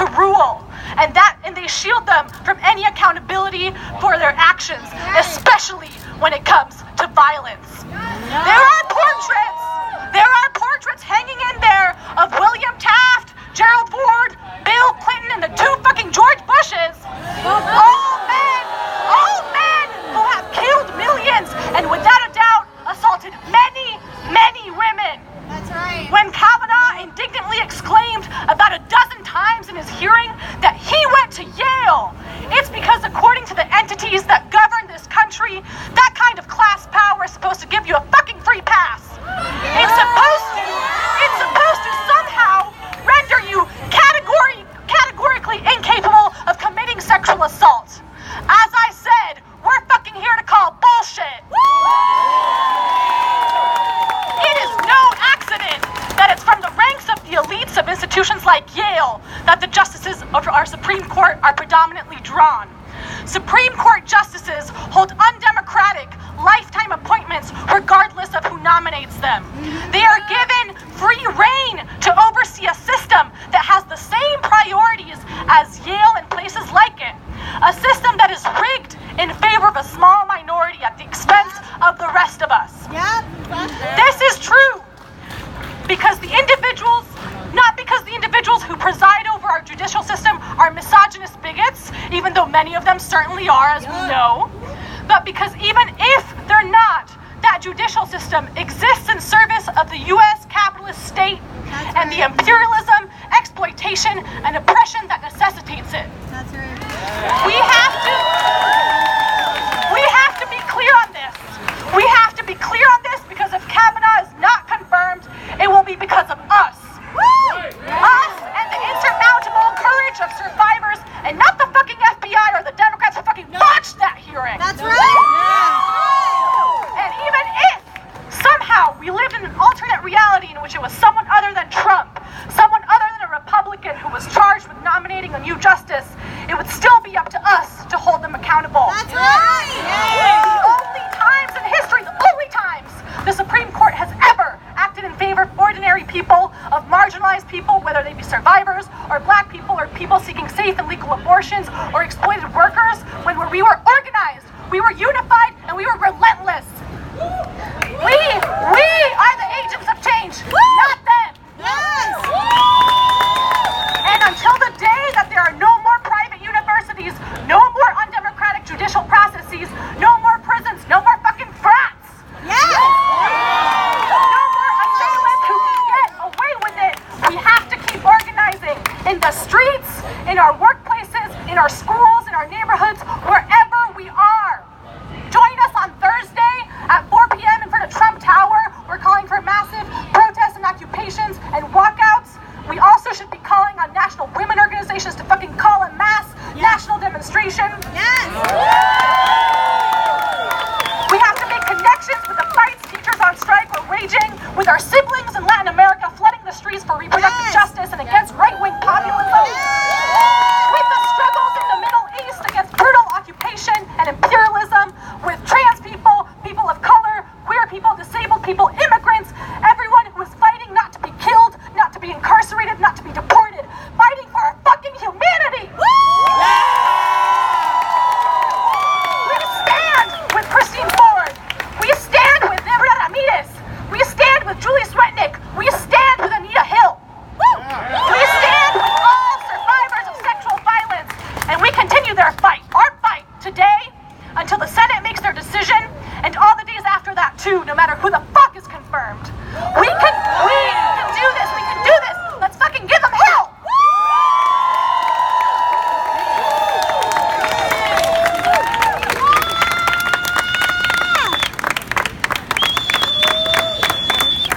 to rule, and they shield them from any accountability for their actions, especially when it comes to violence. There are portraits hanging in there of William Taft, Gerald Ford, Bill Clinton, and the two fucking George Bushes. All men who have killed millions and without a doubt assaulted many, many women. That's right. When Kavanaugh indignantly exclaimed about a dozen times in his hearing that he went to Yale, it's because according to the entities that govern this country, that kind of class power is supposed to give you a fucking free pass. It's supposed to somehow render you categorically incapable of committing sexual assault. As I said, we're fucking here to call bullshit. It is no accident that it's from the ranks of the elites of institutions like Yale that the justices of our Supreme Court are predominantly drawn. Supreme Court justices hold undemocratic, lifetime appointments regardless of who nominates them. They are given free rein to oversee a system that has the same priorities as Yale and places like it. A system that is rigged in favor of a small minority at the expense of the rest of us. This is true not because the individuals who preside over our judicial system are misogynist bigots, even though many of them certainly are, as we know, but because even if they're not, that judicial system exists in service of the U.S. capitalist state and the imperialism, exploitation, and oppression that necessitates it. That's right. We have to be clear on this. We have to be clear on this because if Kavanaugh is not confirmed, it will be because of us. Us and the insurmountable courage of survivors, and not the fucking FBI or the Democrats who fucking botched that hearing. That's right. And even if somehow we lived in an alternate reality in which it was someone other than Trump, someone other than a Republican who was charged with nominating a new justice, it would still be up to us to hold them accountable. That's right. The only times in history, the Supreme Court has ever acted in favor of ordinary people, of marginalized people, whether they be survivors or black people or people seeking safe and legal abortions or exploited workers, when we were organized, we were unified, and we were relentless. We are the agents of change, not them. Yes. And until the day that there are no more private universities, no more undemocratic judicial processes, no more prisons, no more fucking frats. Yes. No more assailants who can get away with it. We have to keep organizing in the streets, in our workplaces, in our schools, in our neighborhoods,